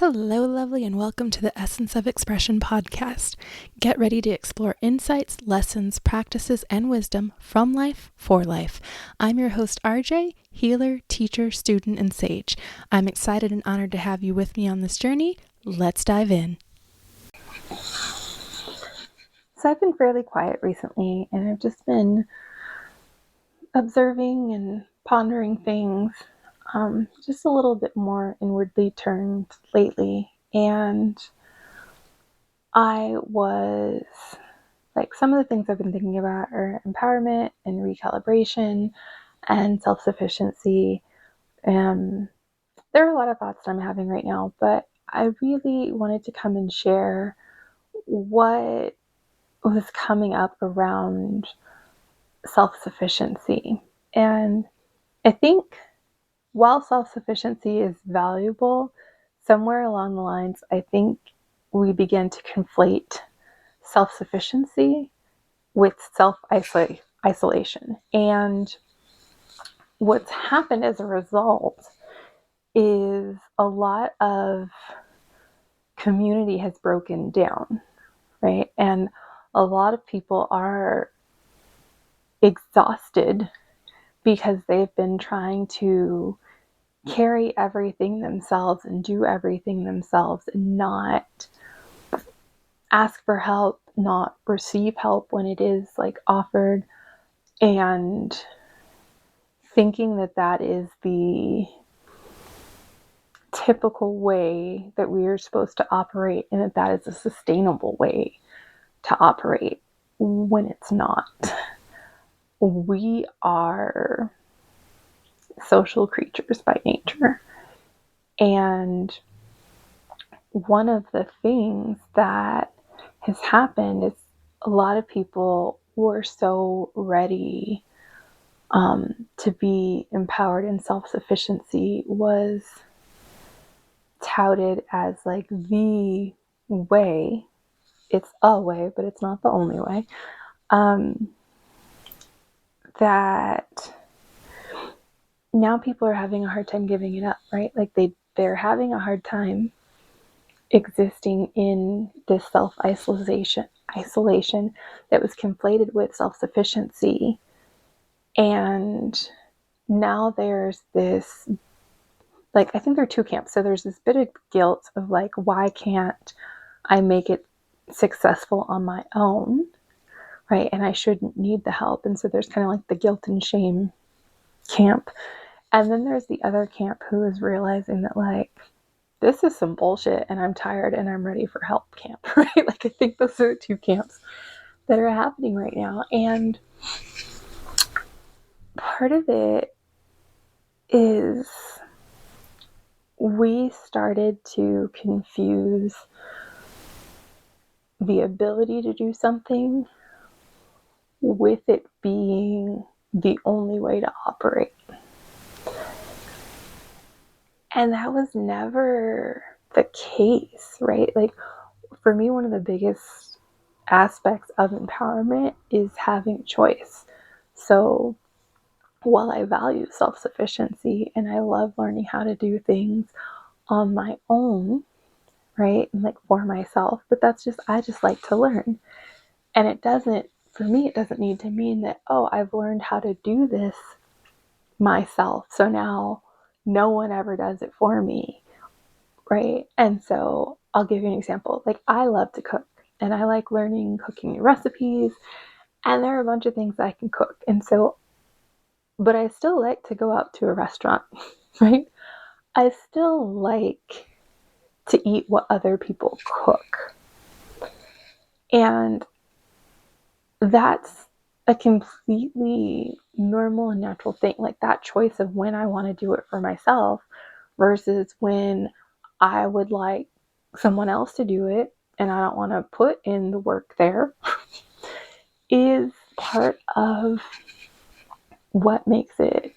Hello, lovely, and welcome to the Essence of Expression podcast. Get ready to explore insights, lessons, practices, and wisdom from life for life. I'm your host, RJ, healer, teacher, student, and sage. I'm excited and honored to have you with me on this journey. Let's dive in. So I've been fairly quiet recently, and I've just been observing and pondering things, just a little bit more inwardly turned lately. And I was some of the things I've been thinking about are empowerment and recalibration and self-sufficiency. And there are a lot of thoughts that I'm having right now, but I really wanted to come and share what was coming up around self-sufficiency. And I think while self-sufficiency is valuable, somewhere along the lines, I think we begin to conflate self-sufficiency with self-isolation. And what's happened as a result is a lot of community has broken down, right? And a lot of people are exhausted because they've been trying to carry everything themselves and do everything themselves and not ask for help, not receive help when it is offered, and thinking that that is the typical way that we are supposed to operate and that that is a sustainable way to operate when it's not. We are social creatures by nature. And one of the things that has happened is a lot of people were so ready to be empowered in self-sufficiency was touted as the way. It's a way, but it's not the only way. That now people are having a hard time giving it up, right? They're having a hard time existing in this isolation that was conflated with self-sufficiency. And now there's this, I think there are two camps. So there's this bit of guilt of why can't I make it successful on my own, right? And I shouldn't need the help. And so there's kind of the guilt and shame camp. And then there's the other camp who is realizing that this is some bullshit and I'm tired and I'm ready for help camp, right? I think those are the two camps that are happening right now. And part of it is we started to confuse the ability to do something with it being the only way to operate. And that was never the case, right? For me, one of the biggest aspects of empowerment is having choice. So while I value self-sufficiency and I love learning how to do things on my own, right? And for myself, but I just like to learn. And for me, it doesn't need to mean that, oh, I've learned how to do this myself, so now no one ever does it for me, right? And so I'll give you an example. I love to cook and I like learning cooking new recipes, and there are a bunch of things I can cook. And so, but I still like to go out to a restaurant, right? I still like to eat what other people cook. And that's a completely normal and natural thing. That choice of when I want to do it for myself versus when I would like someone else to do it and I don't want to put in the work there is part of what makes it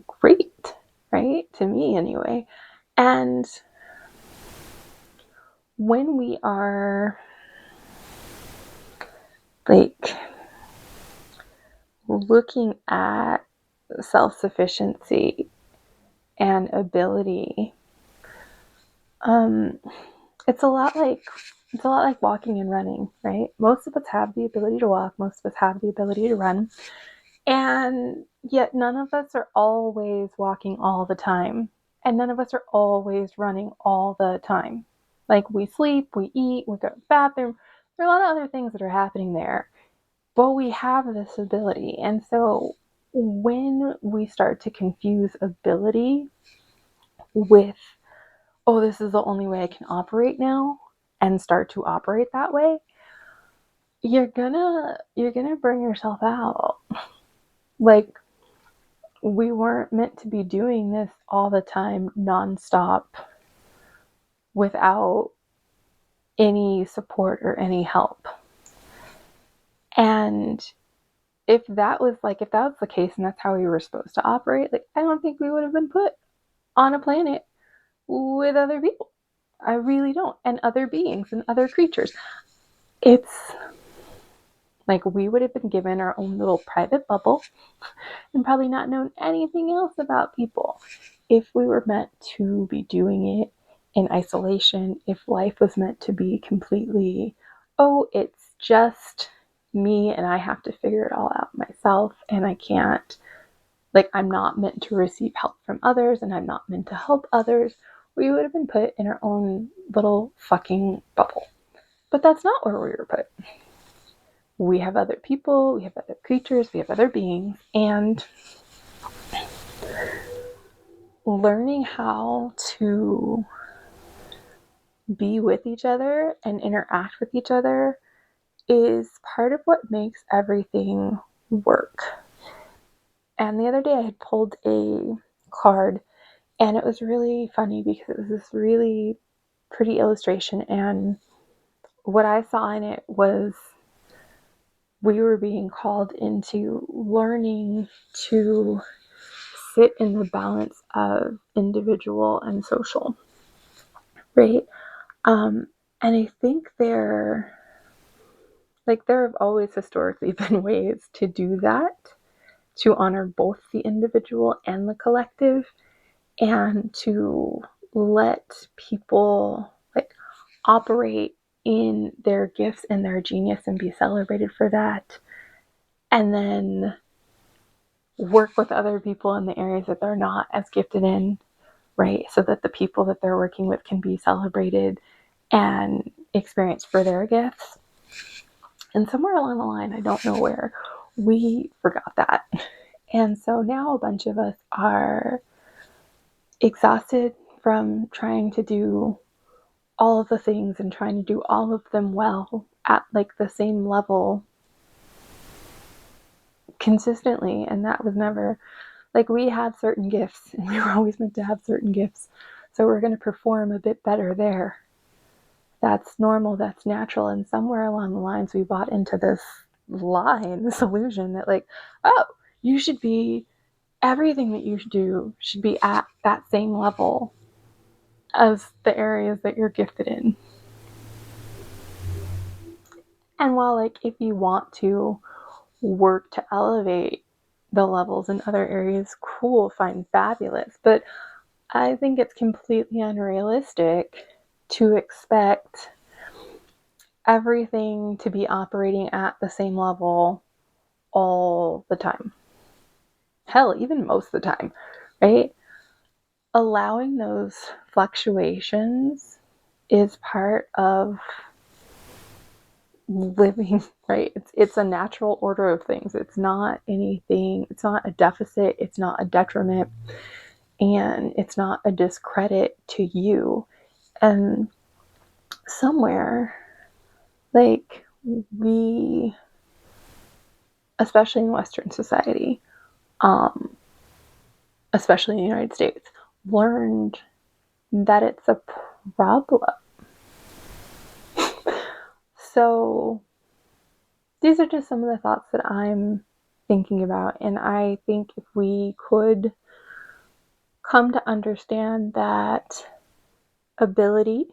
great, right? To me, anyway. And when we are looking at self-sufficiency and ability, It's a lot like walking and running, right? Most of us have the ability to walk, most of us have the ability to run, and yet none of us are always walking all the time, and none of us are always running all the time. Like, we sleep, we eat, we go to the bathroom. There are a lot of other things that are happening there, but we have this ability. And so when we start to confuse ability with, oh, this is the only way I can operate now, and start to operate that way, you're gonna burn yourself out. Like, we weren't meant to be doing this all the time, nonstop, without any support or any help. And if that was the case and that's how we were supposed to operate, like, I don't think we would have been put on a planet with other people. I really don't. And other beings and other creatures. It's like we would have been given our own little private bubble and probably not known anything else about people if we were meant to be doing it in isolation, if life was meant to be completely, oh, it's just me and I have to figure it all out myself, and I can't, like, I'm not meant to receive help from others and I'm not meant to help others. We would have been put in our own little fucking bubble. But that's not where we were put. We have other people, we have other creatures, we have other beings, and learning how to be with each other and interact with each other is part of what makes everything work. And the other day I had pulled a card, and it was really funny because it was this really pretty illustration, and what I saw in it was we were being called into learning to sit in the balance of individual and social, right? And I think there have always historically been ways to do that, to honor both the individual and the collective, and to let people like operate in their gifts and their genius and be celebrated for that, and then work with other people in the areas that they're not as gifted in, right? So that the people that they're working with can be celebrated and experienced for their gifts. And somewhere along the line, I don't know where, we forgot that. And so now a bunch of us are exhausted from trying to do all of the things and trying to do all of them well at like the same level consistently. And that was never, like, we had certain gifts and we were always meant to have certain gifts. So we're going to perform a bit better there. That's normal, that's natural. And somewhere along the lines, we bought into this lie and this illusion that, like, oh, you should be, everything that you do should be at that same level as the areas that you're gifted in. And while, like, if you want to work to elevate the levels in other areas, cool, fine, fabulous. But I think it's completely unrealistic to expect everything to be operating at the same level all the time. Hell, even most of the time, right? Allowing those fluctuations is part of living, right? It's a natural order of things. It's not anything, it's not a deficit, it's not a detriment, and it's not a discredit to you. And somewhere, like, we, especially in Western society, especially in the United States, learned that it's a problem. So these are just some of the thoughts that I'm thinking about. And I think if we could come to understand that ability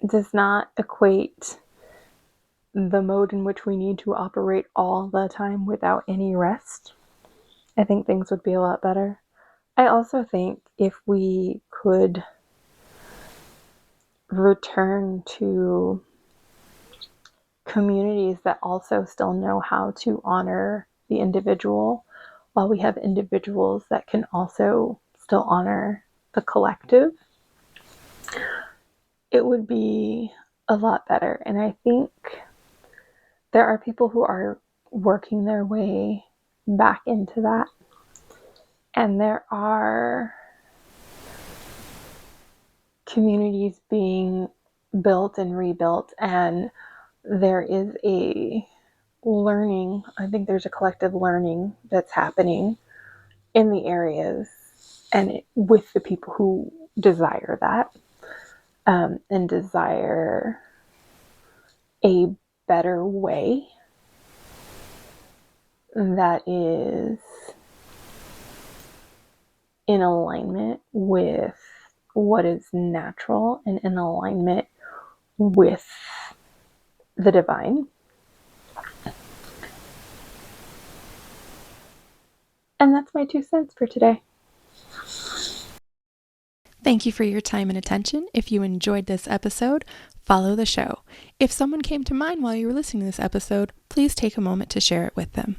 does not equate the mode in which we need to operate all the time without any rest, I think things would be a lot better. I also think if we could return to communities that also still know how to honor the individual, while we have individuals that can also still honor the collective, it would be a lot better. And I think there are people who are working their way back into that. And there are communities being built and rebuilt, and there is a learning, I think there's a collective learning that's happening in the areas and with the people who desire that, and desire a better way that is in alignment with what is natural and in alignment with the divine. And that's my 2 cents for today. Thank you for your time and attention. If you enjoyed this episode, follow the show. If someone came to mind while you were listening to this episode, please take a moment to share it with them.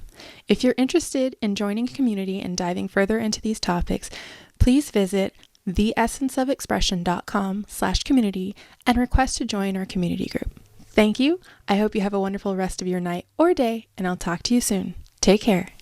If you're interested in joining a community and diving further into these topics, please visit theessenceofexpression.com/community and request to join our community group. Thank you. I hope you have a wonderful rest of your night or day, and I'll talk to you soon. Take care.